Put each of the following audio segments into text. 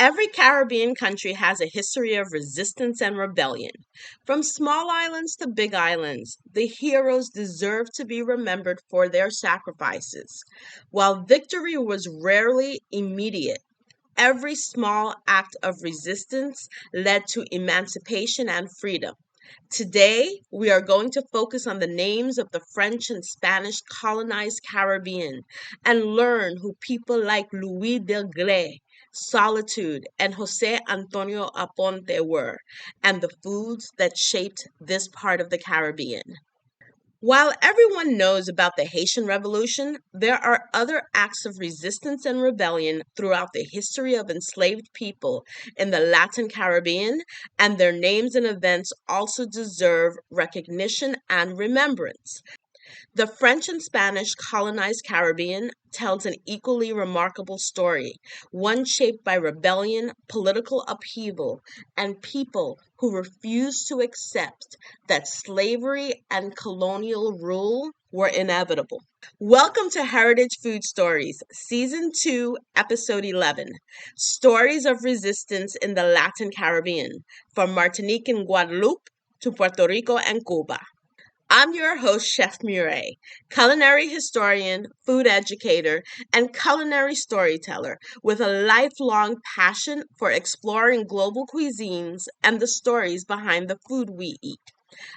Every Caribbean country has a history of resistance and rebellion. From small islands to big islands, the heroes deserve to be remembered for their sacrifices. While victory was rarely immediate, every small act of resistance led to emancipation and freedom. Today, we are going to focus on the names of the French and Spanish colonized Caribbean and learn who people like Louis Delgrès, Solitude, and Jose Antonio Aponte were, and the foods that shaped this part of the Caribbean. While everyone knows about the Haitian Revolution, there are other acts of resistance and rebellion throughout the history of enslaved people in the Latin Caribbean, and their names and events also deserve recognition and remembrance. The French and Spanish colonized Caribbean tells an equally remarkable story, one shaped by rebellion, political upheaval, and people who refused to accept that slavery and colonial rule were inevitable. Welcome to Heritage Food Stories, Season 2, Episode 11, Stories of Resistance in the Latin Caribbean, from Martinique and Guadeloupe to Puerto Rico and Cuba. I'm your host, Chef Murray, culinary historian, food educator, and culinary storyteller with a lifelong passion for exploring global cuisines and the stories behind the food we eat.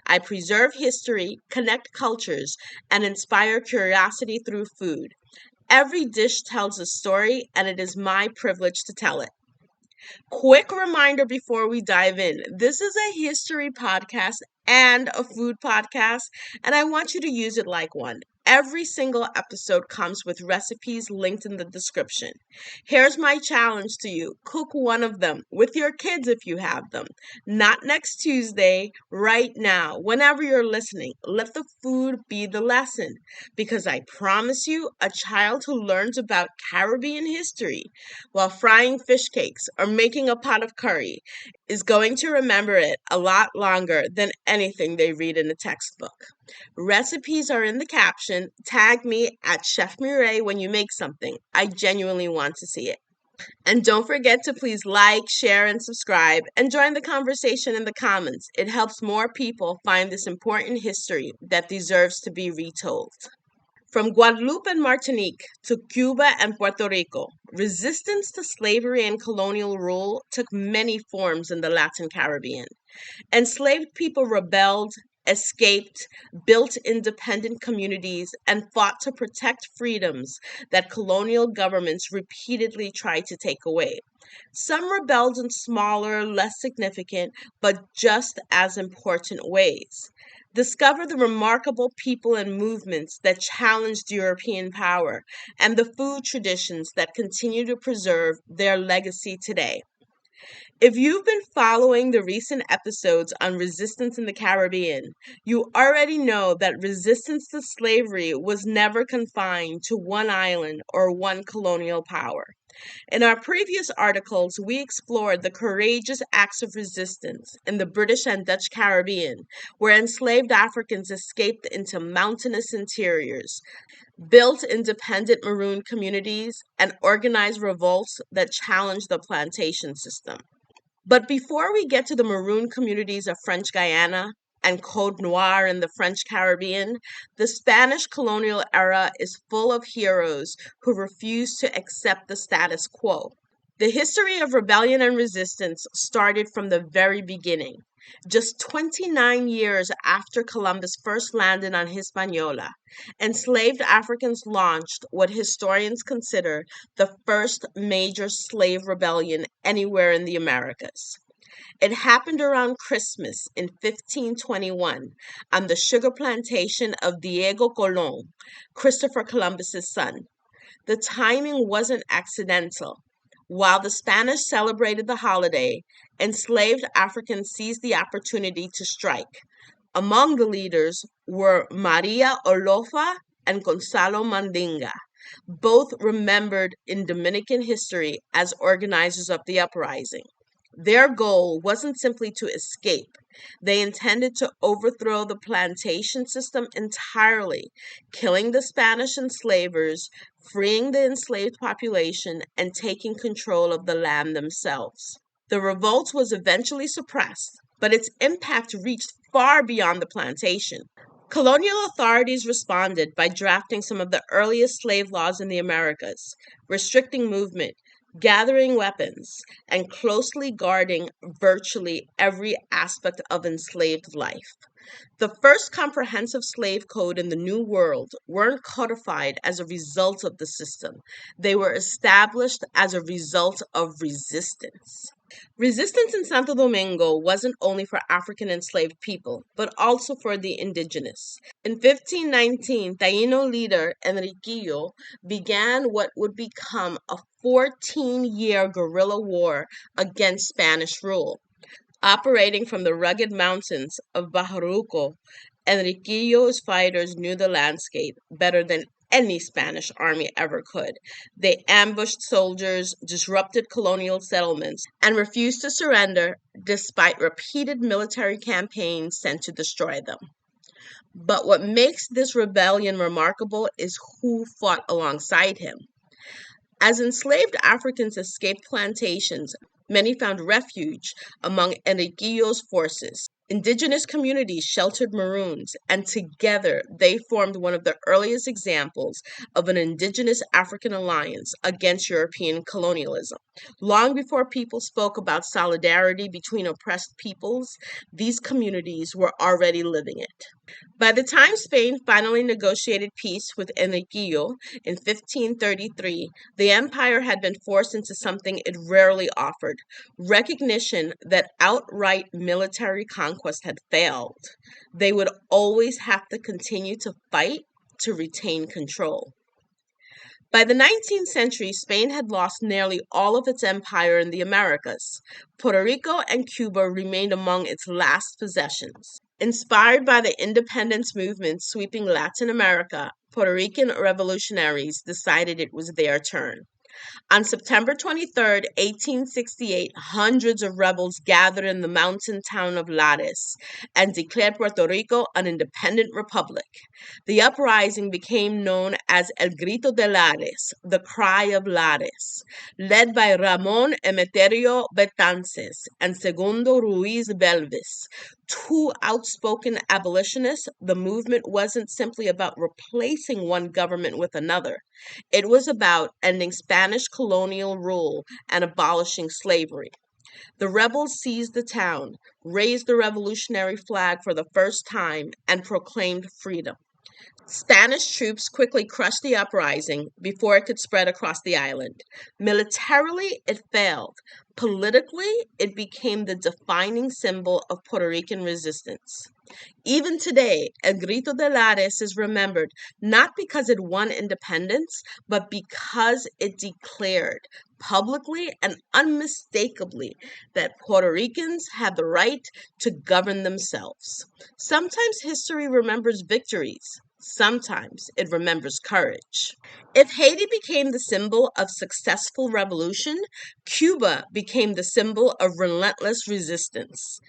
I preserve history, connect cultures, and inspire curiosity through food. Every dish tells a story, and it is my privilege to tell it. Quick reminder before we dive in. This is a history podcast and a food podcast, and I want you to use it like one. Every single episode comes with recipes linked in the description. Here's my challenge to you. Cook one of them with your kids if you have them. Not next Tuesday, right now, whenever you're listening. Let the food be the lesson, because I promise you, a child who learns about Caribbean history while frying fish cakes or making a pot of curry is going to remember it a lot longer than anything they read in a textbook. Recipes are in the caption. Tag me at Chef Murray when you make something. I genuinely want to see it. And don't forget to please like, share, and subscribe, and join the conversation in the comments. It helps more people find this important history that deserves to be retold. From Guadeloupe and Martinique to Cuba and Puerto Rico, resistance to slavery and colonial rule took many forms in the Latin Caribbean. Enslaved people rebelled, escaped, built independent communities, and fought to protect freedoms that colonial governments repeatedly tried to take away. Some rebelled in smaller, less significant, but just as important ways. Discover the remarkable people and movements that challenged European power and the food traditions that continue to preserve their legacy today. If you've been following the recent episodes on resistance in the Caribbean, you already know that resistance to slavery was never confined to one island or one colonial power. In our previous articles, we explored the courageous acts of resistance in the British and Dutch Caribbean, where enslaved Africans escaped into mountainous interiors, built independent maroon communities, and organized revolts that challenged the plantation system. But before we get to the maroon communities of French Guyana and Côte Noire in the French Caribbean, the Spanish colonial era is full of heroes who refuse to accept the status quo. The history of rebellion and resistance started from the very beginning. Just 29 years after Columbus first landed on Hispaniola, enslaved Africans launched what historians consider the first major slave rebellion anywhere in the Americas. It happened around Christmas in 1521 on the sugar plantation of Diego Colón, Christopher Columbus's son. The timing wasn't accidental. While the Spanish celebrated the holiday, enslaved Africans seized the opportunity to strike. Among the leaders were Maria Olofa and Gonzalo Mandinga, both remembered in Dominican history as organizers of the uprising. Their goal wasn't simply to escape. They intended to overthrow the plantation system entirely, killing the Spanish enslavers, freeing the enslaved population, and taking control of the land themselves. The revolt was eventually suppressed, but its impact reached far beyond the plantation. Colonial authorities responded by drafting some of the earliest slave laws in the Americas, restricting movement, gathering weapons, and closely guarding virtually every aspect of enslaved life. The first comprehensive slave code in the New World weren't codified as a result of the system. They were established as a result of resistance. Resistance in Santo Domingo wasn't only for African enslaved people, but also for the indigenous. In 1519, Taino leader Enriquillo began what would become a 14-year guerrilla war against Spanish rule. Operating from the rugged mountains of Bajaruco, Enriquillo's fighters knew the landscape better than any Spanish army ever could. They ambushed soldiers, disrupted colonial settlements, and refused to surrender despite repeated military campaigns sent to destroy them. But what makes this rebellion remarkable is who fought alongside him. As enslaved Africans escaped plantations, many found refuge among Enriquillo's forces. Indigenous communities sheltered Maroons, and together they formed one of the earliest examples of an indigenous African alliance against European colonialism. Long before people spoke about solidarity between oppressed peoples, these communities were already living it. By the time Spain finally negotiated peace with Enriquillo in 1533, the empire had been forced into something it rarely offered: recognition that outright military conquest had failed. They would always have to continue to fight to retain control. By the 19th century, Spain had lost nearly all of its empire in the Americas. Puerto Rico and Cuba remained among its last possessions. Inspired by the independence movement sweeping Latin America, Puerto Rican revolutionaries decided it was their turn. On September 23rd, 1868, hundreds of rebels gathered in the mountain town of Lares and declared Puerto Rico an independent republic. The uprising became known as El Grito de Lares, the Cry of Lares. Led by Ramón Emeterio Betances and Segundo Ruiz Belvis, two outspoken abolitionists, the movement wasn't simply about replacing one government with another. It was about ending Spanish colonial rule and abolishing slavery. The rebels seized the town, raised the revolutionary flag for the first time, and proclaimed freedom. Spanish troops quickly crushed the uprising before it could spread across the island. Militarily, it failed. Politically, it became the defining symbol of Puerto Rican resistance. Even today, El Grito de Lares is remembered not because it won independence, but because it declared publicly and unmistakably that Puerto Ricans had the right to govern themselves. Sometimes history remembers victories. Sometimes it remembers courage. If Haiti became the symbol of successful revolution, Cuba became the symbol of relentless resistance.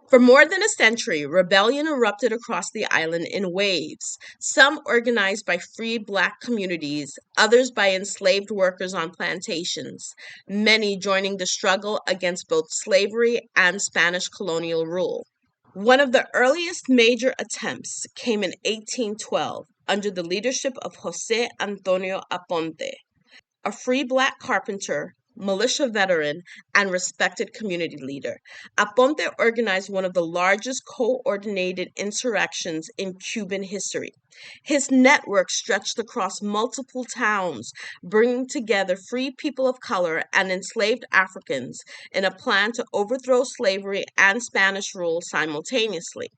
For more than a century, rebellion erupted across the island in waves, some organized by free Black communities, others by enslaved workers on plantations, many joining the struggle against both slavery and Spanish colonial rule. One of the earliest major attempts came in 1812 under the leadership of José Antonio Aponte, a free Black carpenter, militia veteran, and respected community leader. Aponte organized one of the largest coordinated insurrections in Cuban history. His network stretched across multiple towns, bringing together free people of color and enslaved Africans in a plan to overthrow slavery and Spanish rule simultaneously.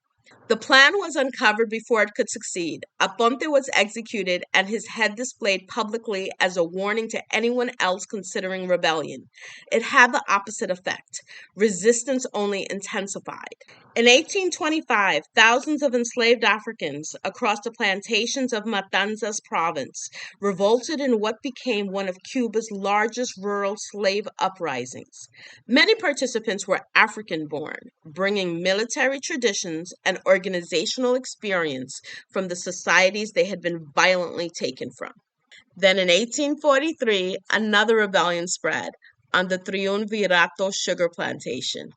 The plan was uncovered before it could succeed. Aponte was executed and his head displayed publicly as a warning to anyone else considering rebellion. It had the opposite effect. Resistance only intensified. In 1825, thousands of enslaved Africans across the plantations of Matanzas province revolted in what became one of Cuba's largest rural slave uprisings. Many participants were African-born, bringing military traditions and organizational experience from the societies they had been violently taken from. Then in 1843, another rebellion spread on the Triunvirato sugar plantation.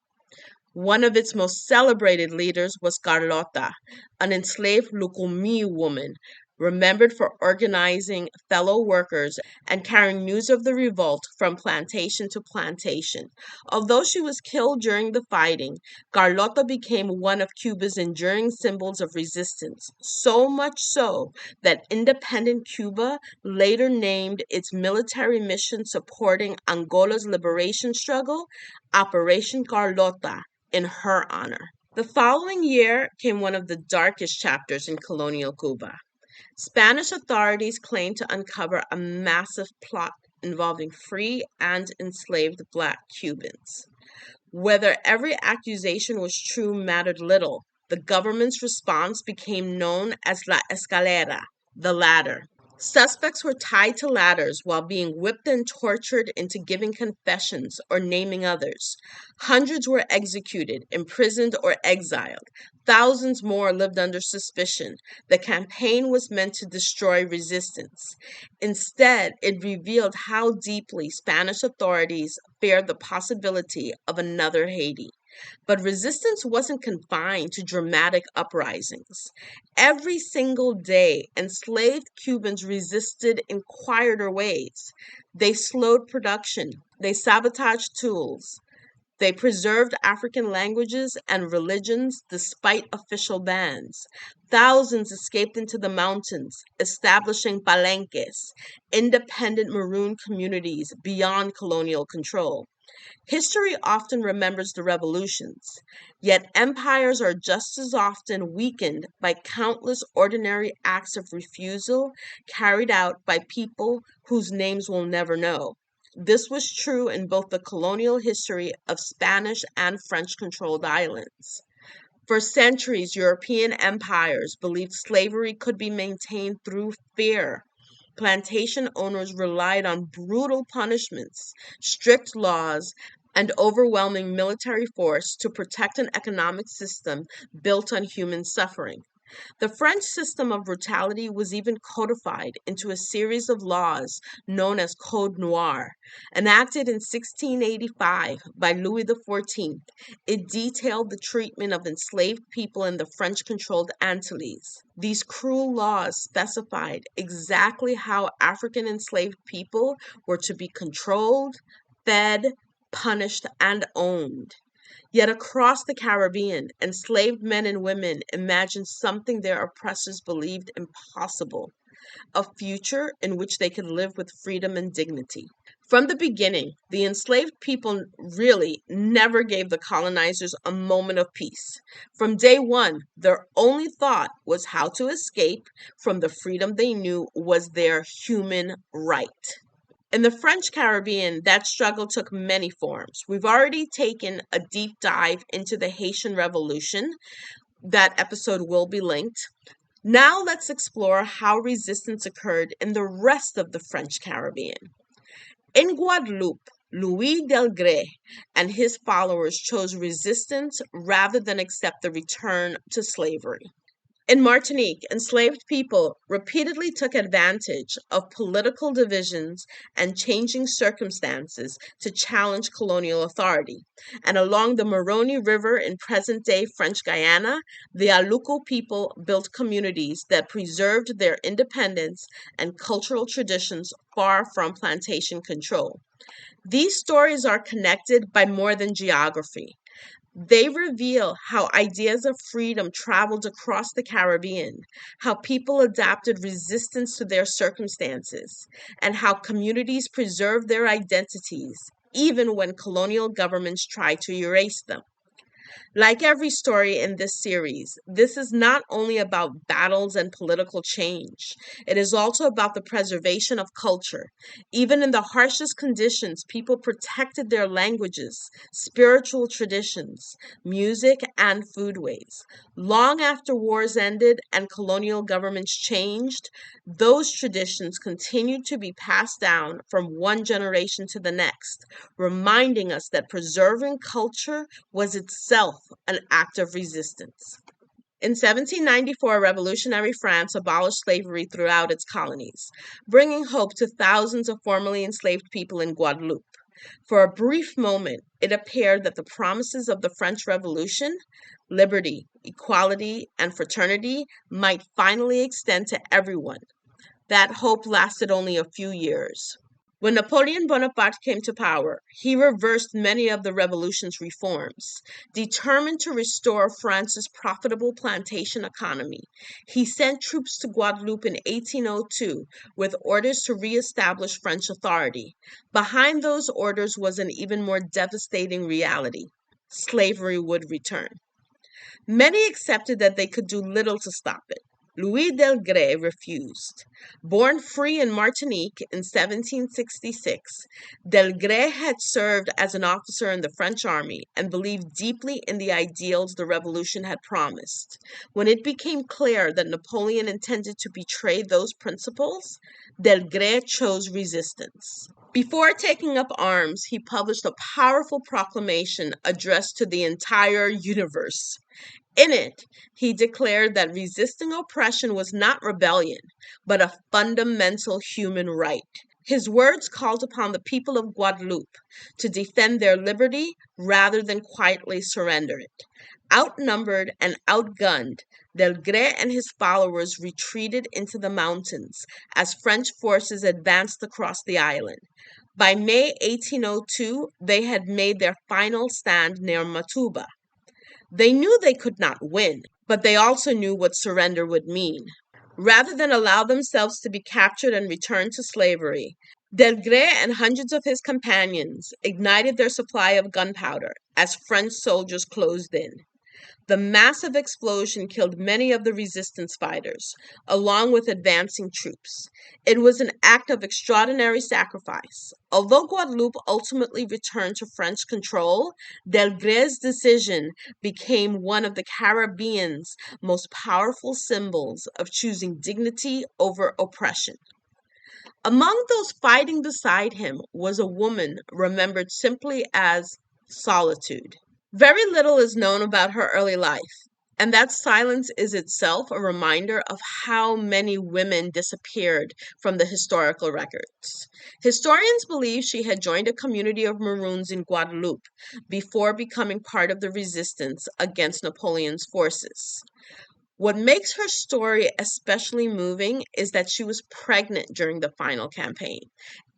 One of its most celebrated leaders was Carlota, an enslaved Lucumí woman, remembered for organizing fellow workers and carrying news of the revolt from plantation to plantation. Although she was killed during the fighting, Carlota became one of Cuba's enduring symbols of resistance, so much so that independent Cuba later named its military mission supporting Angola's liberation struggle Operation Carlota in her honor. The following year came one of the darkest chapters in colonial Cuba. Spanish authorities claimed to uncover a massive plot involving free and enslaved Black Cubans. Whether every accusation was true mattered little. The government's response became known as La Escalera, the ladder. Suspects were tied to ladders while being whipped and tortured into giving confessions or naming others. Hundreds were executed, imprisoned, or exiled. Thousands more lived under suspicion. The campaign was meant to destroy resistance. Instead, it revealed how deeply Spanish authorities feared the possibility of another Haiti. But resistance wasn't confined to dramatic uprisings. Every single day, enslaved Cubans resisted in quieter ways. They slowed production, they sabotaged tools, they preserved African languages and religions despite official bans. Thousands escaped into the mountains, establishing palenques, independent maroon communities beyond colonial control. History often remembers the revolutions, yet empires are just as often weakened by countless ordinary acts of refusal carried out by people whose names we'll never know. This was true in both the colonial history of Spanish and French controlled islands. For centuries, European empires believed slavery could be maintained through fear. Plantation owners relied on brutal punishments, strict laws, and overwhelming military force to protect an economic system built on human suffering. The French system of brutality was even codified into a series of laws known as Code Noir. Enacted in 1685 by Louis XIV, it detailed the treatment of enslaved people in the French-controlled Antilles. These cruel laws specified exactly how African enslaved people were to be controlled, fed, punished, and owned. Yet across the Caribbean, enslaved men and women imagined something their oppressors believed impossible, a future in which they could live with freedom and dignity. From the beginning, the enslaved people really never gave the colonizers a moment of peace. From day one, their only thought was how to escape from the freedom they knew was their human right. In the French Caribbean, that struggle took many forms. We've already taken a deep dive into the Haitian Revolution. That episode will be linked. Now let's explore how resistance occurred in the rest of the French Caribbean. In Guadeloupe, Louis Delgrès and his followers chose resistance rather than accept the return to slavery. In Martinique, enslaved people repeatedly took advantage of political divisions and changing circumstances to challenge colonial authority. And along the Maroni River in present-day French Guyana, the Aluko people built communities that preserved their independence and cultural traditions far from plantation control. These stories are connected by more than geography. They reveal how ideas of freedom traveled across the Caribbean, how people adapted resistance to their circumstances, and how communities preserved their identities even when colonial governments tried to erase them. Like every story in this series, this is not only about battles and political change. It is also about the preservation of culture. Even in the harshest conditions, people protected their languages, spiritual traditions, music, and foodways. Long after wars ended and colonial governments changed, those traditions continued to be passed down from one generation to the next, reminding us that preserving culture was itself an act of resistance. In 1794, revolutionary France abolished slavery throughout its colonies, bringing hope to thousands of formerly enslaved people in Guadeloupe. For a brief moment, it appeared that the promises of the French Revolution, liberty, equality, and fraternity, might finally extend to everyone. That hope lasted only a few years. When Napoleon Bonaparte came to power, he reversed many of the revolution's reforms. Determined to restore France's profitable plantation economy, he sent troops to Guadeloupe in 1802 with orders to reestablish French authority. Behind those orders was an even more devastating reality: slavery would return. Many accepted that they could do little to stop it. Louis Delgrès refused. Born free in Martinique in 1766, Delgrès had served as an officer in the French army and believed deeply in the ideals the revolution had promised. When it became clear that Napoleon intended to betray those principles, Delgrès chose resistance. Before taking up arms, he published a powerful proclamation addressed to the entire universe. In it, he declared that resisting oppression was not rebellion, but a fundamental human right. His words called upon the people of Guadeloupe to defend their liberty rather than quietly surrender it. Outnumbered and outgunned, Delgrès and his followers retreated into the mountains as French forces advanced across the island. By May 1802, they had made their final stand near Matouba. They knew they could not win, but they also knew what surrender would mean. Rather than allow themselves to be captured and returned to slavery, Delgrès and hundreds of his companions ignited their supply of gunpowder as French soldiers closed in. The massive explosion killed many of the resistance fighters, along with advancing troops. It was an act of extraordinary sacrifice. Although Guadeloupe ultimately returned to French control, Delgrès' decision became one of the Caribbean's most powerful symbols of choosing dignity over oppression. Among those fighting beside him was a woman remembered simply as Solitude. Very little is known about her early life, and that silence is itself a reminder of how many women disappeared from the historical records. Historians believe she had joined a community of Maroons in Guadeloupe before becoming part of the resistance against Napoleon's forces. What makes her story especially moving is that she was pregnant during the final campaign.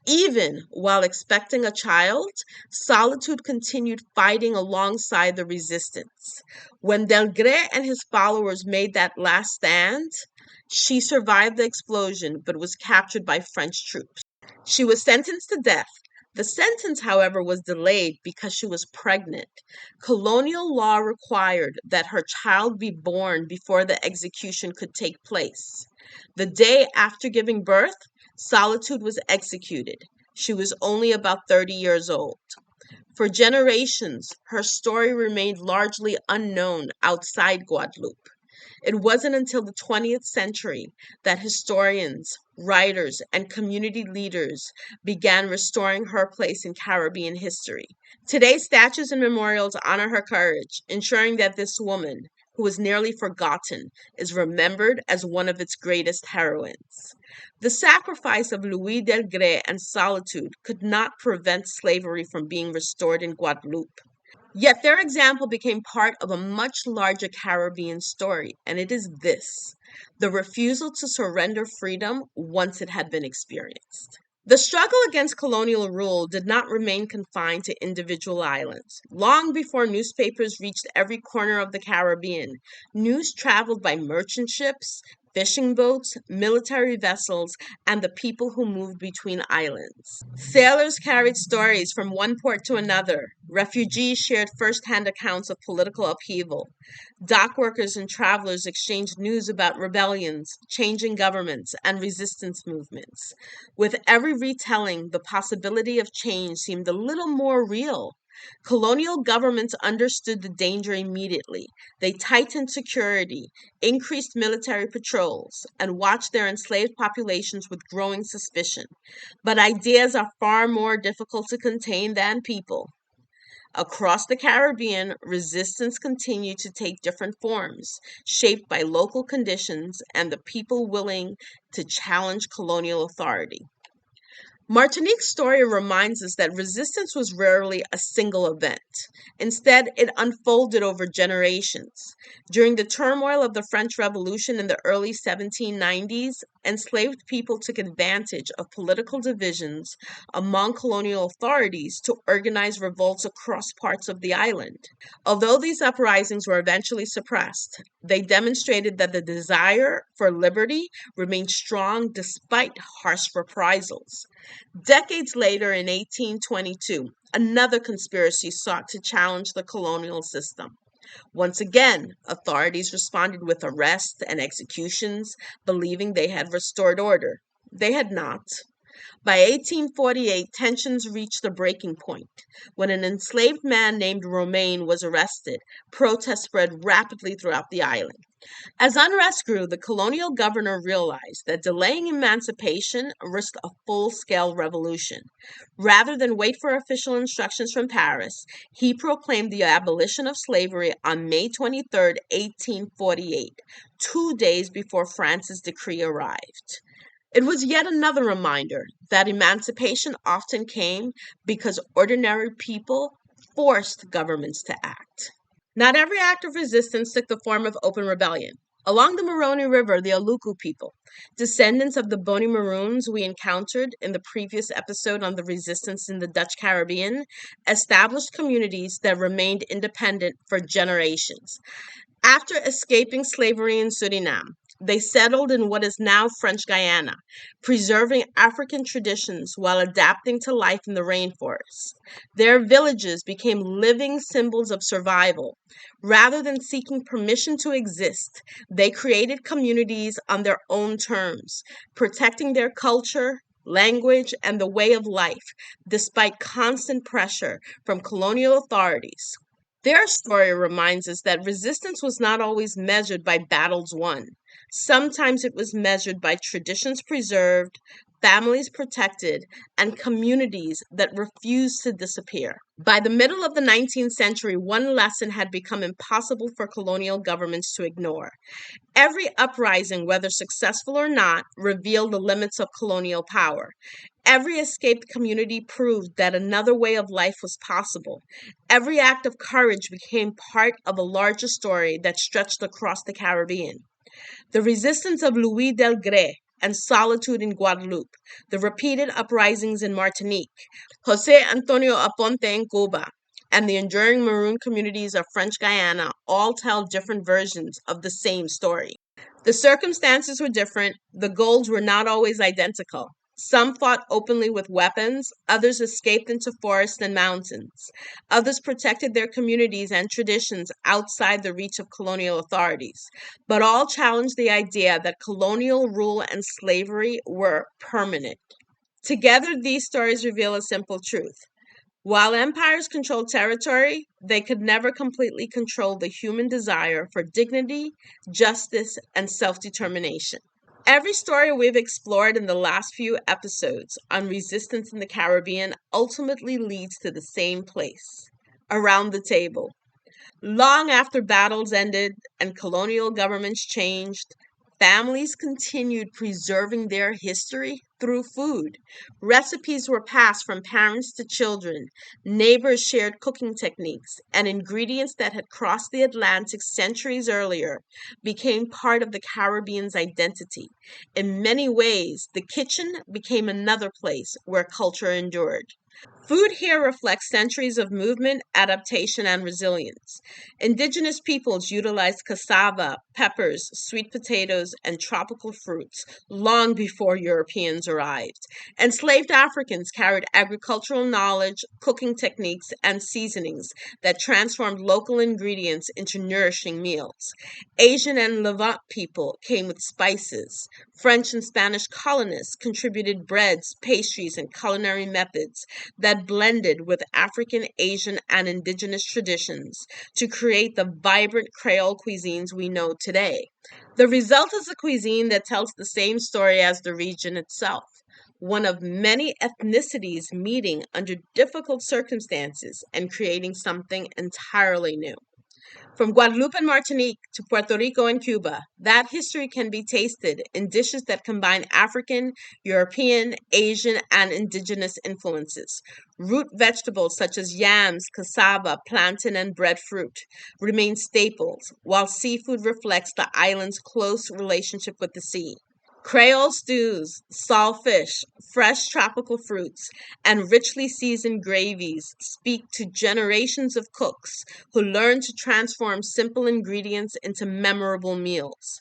Even while expecting a child, Solitude continued fighting alongside the resistance. When Delgrès and his followers made that last stand, she survived the explosion but was captured by French troops. She was sentenced to death. The sentence, however, was delayed because she was pregnant. Colonial law required that her child be born before the execution could take place. The day after giving birth, Solitude was executed. She was only about 30 years old. For generations, her story remained largely unknown outside Guadeloupe. It wasn't until the 20th century that historians, writers, and community leaders began restoring her place in Caribbean history. Today, statues and memorials honor her courage, ensuring that this woman, who was nearly forgotten, is remembered as one of its greatest heroines. The sacrifice of Louis Delgrès and Solitude could not prevent slavery from being restored in Guadeloupe. Yet their example became part of a much larger Caribbean story, and it is this: the refusal to surrender freedom once it had been experienced. The struggle against colonial rule did not remain confined to individual islands. Long before newspapers reached every corner of the Caribbean, news traveled by merchant ships, fishing boats, military vessels, and the people who moved between islands. Sailors carried stories from one port to another. Refugees shared first-hand accounts of political upheaval. Dock workers and travelers exchanged news about rebellions, changing governments, and resistance movements. With every retelling, the possibility of change seemed a little more real. Colonial governments understood the danger immediately. They tightened security, increased military patrols, and watched their enslaved populations with growing suspicion. But ideas are far more difficult to contain than people. Across the Caribbean, resistance continued to take different forms, shaped by local conditions and the people willing to challenge colonial authority. Martinique's story reminds us that resistance was rarely a single event. Instead, it unfolded over generations. During the turmoil of the French Revolution in the early 1790s, enslaved people took advantage of political divisions among colonial authorities to organize revolts across parts of the island. Although these uprisings were eventually suppressed, they demonstrated that the desire for liberty remained strong despite harsh reprisals. Decades later, in 1822, another conspiracy sought to challenge the colonial system. Once again, authorities responded with arrests and executions, believing they had restored order. They had not. By 1848, tensions reached a breaking point. When an enslaved man named Romain was arrested, protests spread rapidly throughout the island. As unrest grew, the colonial governor realized that delaying emancipation risked a full-scale revolution. Rather than wait for official instructions from Paris, he proclaimed the abolition of slavery on May 23, 1848, 2 days before France's decree arrived. It was yet another reminder that emancipation often came because ordinary people forced governments to act. Not every act of resistance took the form of open rebellion. Along the Moroni River, the Aluku people, descendants of the Boni Maroons we encountered in the previous episode on the resistance in the Dutch Caribbean, established communities that remained independent for generations. After escaping slavery in Suriname, they settled in what is now French Guyana, preserving African traditions while adapting to life in the rainforest. Their villages became living symbols of survival. Rather than seeking permission to exist, they created communities on their own terms, protecting their culture, language, and the way of life, despite constant pressure from colonial authorities. Their story reminds us that resistance was not always measured by battles won. Sometimes it was measured by traditions preserved, families protected, and communities that refused to disappear. By the middle of the 19th century, one lesson had become impossible for colonial governments to ignore. Every uprising, whether successful or not, revealed the limits of colonial power. Every escaped community proved that another way of life was possible. Every act of courage became part of a larger story that stretched across the Caribbean. The resistance of Louis Delgrès and Solitude in Guadeloupe, the repeated uprisings in Martinique, José Antonio Aponte in Cuba, and the enduring maroon communities of French Guyana all tell different versions of the same story. The circumstances were different, the goals were not always identical. Some fought openly with weapons, others escaped into forests and mountains. Others protected their communities and traditions outside the reach of colonial authorities. But all challenged the idea that colonial rule and slavery were permanent. Together, these stories reveal a simple truth. While empires controlled territory, they could never completely control the human desire for dignity, justice, and self-determination. Every story we've explored in the last few episodes on resistance in the Caribbean ultimately leads to the same place, around the table. Long after battles ended and colonial governments changed, families continued preserving their history through food. Recipes were passed from parents to children. Neighbors shared cooking techniques, and ingredients that had crossed the Atlantic centuries earlier became part of the Caribbean's identity. In many ways, the kitchen became another place where culture endured. Food here reflects centuries of movement, adaptation, and resilience. Indigenous peoples utilized cassava, peppers, sweet potatoes, and tropical fruits long before Europeans arrived. Enslaved Africans carried agricultural knowledge, cooking techniques, and seasonings that transformed local ingredients into nourishing meals. Asian and Levant people came with spices. French and Spanish colonists contributed breads, pastries, and culinary methods that blended with African, Asian, and indigenous traditions to create the vibrant Creole cuisines we know today. The result is a cuisine that tells the same story as the region itself, one of many ethnicities meeting under difficult circumstances and creating something entirely new. From Guadeloupe and Martinique to Puerto Rico and Cuba, that history can be tasted in dishes that combine African, European, Asian, and indigenous influences. Root vegetables such as yams, cassava, plantain, and breadfruit remain staples, while seafood reflects the island's close relationship with the sea. Creole stews, saltfish, fresh tropical fruits, and richly seasoned gravies speak to generations of cooks who learned to transform simple ingredients into memorable meals.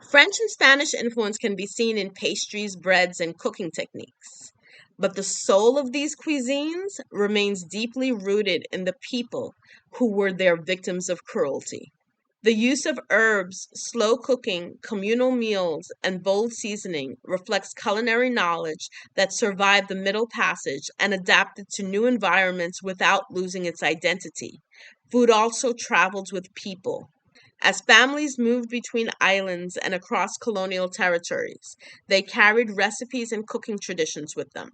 French and Spanish influence can be seen in pastries, breads, and cooking techniques. But the soul of these cuisines remains deeply rooted in the people who were their victims of cruelty. The use of herbs, slow cooking, communal meals, and bold seasoning reflects culinary knowledge that survived the Middle Passage and adapted to new environments without losing its identity. Food also traveled with people. As families moved between islands and across colonial territories, they carried recipes and cooking traditions with them.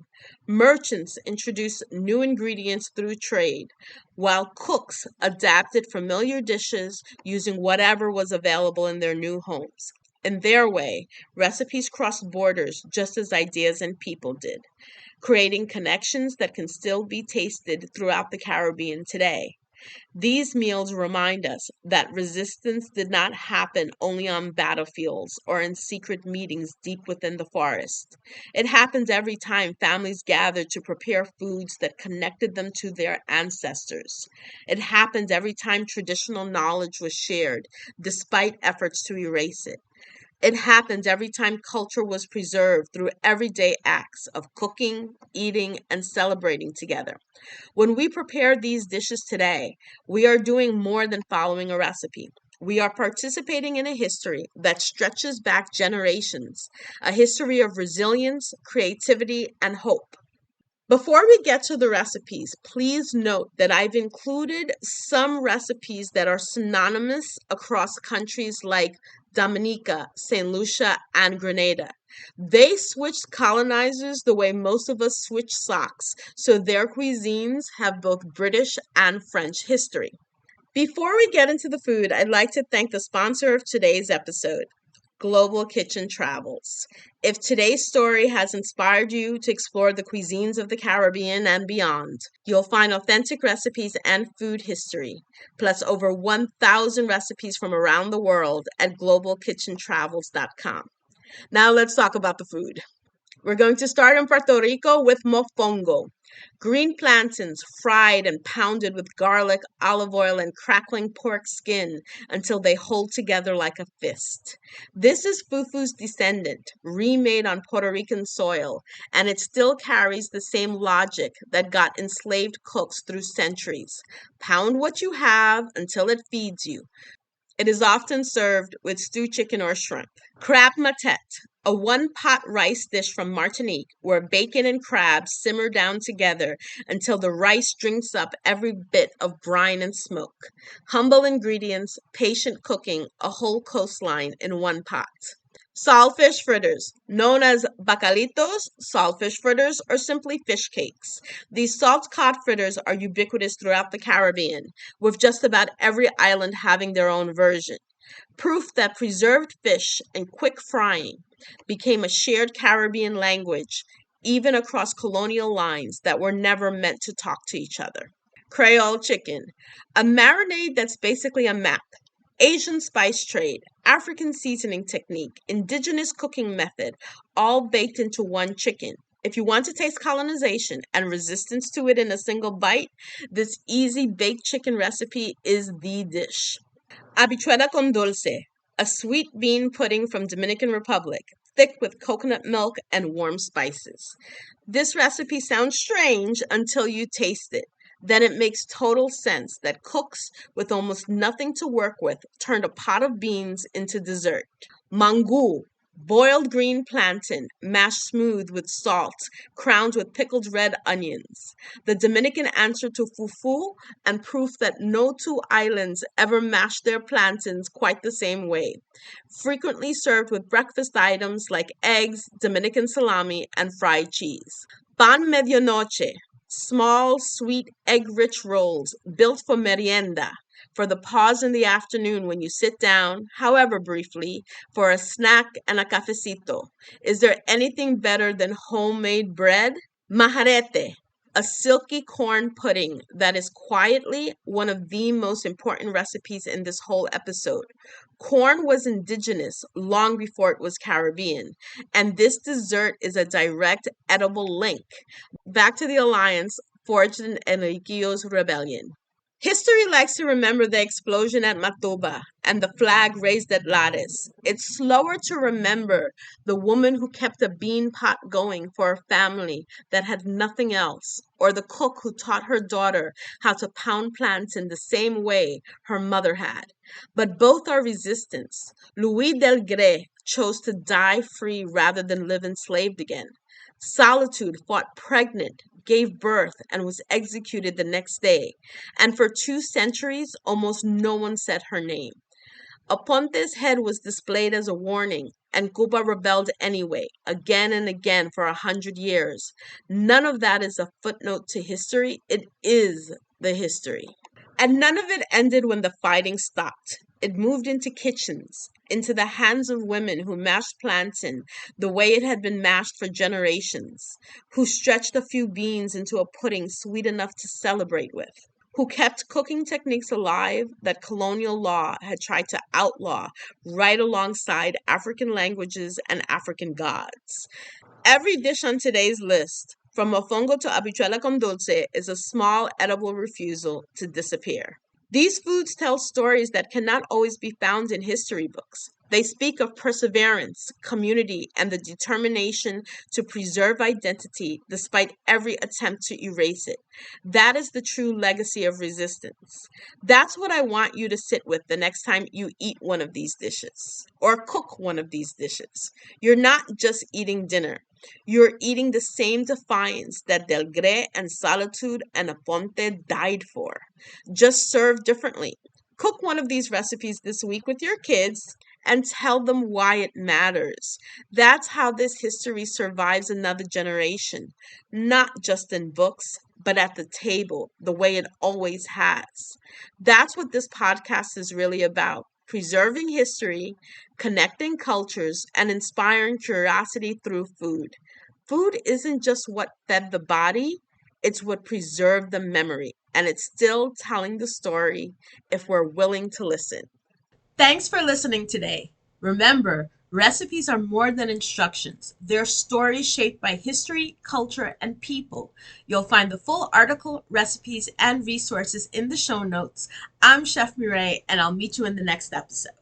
Merchants introduced new ingredients through trade, while cooks adapted familiar dishes using whatever was available in their new homes. In their way, recipes crossed borders just as ideas and people did, creating connections that can still be tasted throughout the Caribbean today. These meals remind us that resistance did not happen only on battlefields or in secret meetings deep within the forest. It happened every time families gathered to prepare foods that connected them to their ancestors. It happened every time traditional knowledge was shared, despite efforts to erase it. It happened every time culture was preserved through everyday acts of cooking, eating, and celebrating together. When we prepare these dishes today, we are doing more than following a recipe. We are participating in a history that stretches back generations, a history of resilience, creativity, and hope. Before we get to the recipes, please note that I've included some recipes that are synonymous across countries like Dominica, St. Lucia, and Grenada. They switched colonizers the way most of us switch socks, so their cuisines have both British and French history. Before we get into the food, I'd like to thank the sponsor of today's episode, Global Kitchen Travels. If today's story has inspired you to explore the cuisines of the Caribbean and beyond, you'll find authentic recipes and food history, plus over 1,000 recipes from around the world at globalkitchentravels.com. Now let's talk about the food. We're going to start in Puerto Rico with mofongo. Green plantains fried and pounded with garlic, olive oil, and crackling pork skin until they hold together like a fist. This is fufu's descendant, remade on Puerto Rican soil, and it still carries the same logic that got enslaved cooks through centuries. Pound what you have until it feeds you. It is often served with stewed chicken or shrimp. Crab matete, a one-pot rice dish from Martinique where bacon and crabs simmer down together until the rice drinks up every bit of brine and smoke. Humble ingredients, patient cooking, a whole coastline in one pot. Saltfish fritters, known as bacalitos, saltfish fritters, or simply fish cakes. These salt cod fritters are ubiquitous throughout the Caribbean, with just about every island having their own version. Proof that preserved fish and quick frying became a shared Caribbean language, even across colonial lines that were never meant to talk to each other. Creole chicken, a marinade that's basically a map. Asian spice trade, African seasoning technique, indigenous cooking method, all baked into one chicken. If you want to taste colonization and resistance to it in a single bite, this easy baked chicken recipe is the dish. Habichuela con dulce, a sweet bean pudding from Dominican Republic, thick with coconut milk and warm spices. This recipe sounds strange until you taste it. Then it makes total sense that cooks with almost nothing to work with turned a pot of beans into dessert. Mangú, boiled green plantain, mashed smooth with salt, crowned with pickled red onions. The Dominican answer to fufu and proof that no two islands ever mashed their plantains quite the same way. Frequently served with breakfast items like eggs, Dominican salami, and fried cheese. Pan medianoche, small, sweet, egg-rich rolls built for merienda, for the pause in the afternoon when you sit down, however briefly, for a snack and a cafecito. Is there anything better than homemade bread? Majarete, a silky corn pudding that is quietly one of the most important recipes in this whole episode. Corn was indigenous long before it was Caribbean, and this dessert is a direct edible link back to the alliance forged in Enriquillo's rebellion. History likes to remember the explosion at Matuba and the flag raised at Lares. It's slower to remember the woman who kept a bean pot going for a family that had nothing else, or the cook who taught her daughter how to pound plants in the same way her mother had. But both are resistance. Louis Delgrès chose to die free rather than live enslaved again. Solitude fought pregnant, gave birth, and was executed the next day. And for 2 centuries, almost no one said her name. Aponte's head was displayed as a warning, and Cuba rebelled anyway, again and again for 100 years. None of that is a footnote to history. It is the history. And none of it ended when the fighting stopped. It moved into kitchens, into the hands of women who mashed plantain the way it had been mashed for generations, who stretched a few beans into a pudding sweet enough to celebrate with, who kept cooking techniques alive that colonial law had tried to outlaw right alongside African languages and African gods. Every dish on today's list, from mofongo to habichuela con dulce, is a small edible refusal to disappear. These foods tell stories that cannot always be found in history books. They speak of perseverance, community, and the determination to preserve identity despite every attempt to erase it. That is the true legacy of resistance. That's what I want you to sit with the next time you eat one of these dishes or cook one of these dishes. You're not just eating dinner. You're eating the same defiance that Delgrès and Solitude and Aponte died for, just served differently. Cook one of these recipes this week with your kids and tell them why it matters. That's how this history survives another generation, not just in books, but at the table, the way it always has. That's what this podcast is really about. Preserving history, connecting cultures, and inspiring curiosity through food. Food isn't just what fed the body, it's what preserved the memory, and it's still telling the story if we're willing to listen. Thanks for listening today. Remember, recipes are more than instructions. They're stories shaped by history, culture, and people. You'll find the full article, recipes, and resources in the show notes. I'm Chef Mireille, and I'll meet you in the next episode.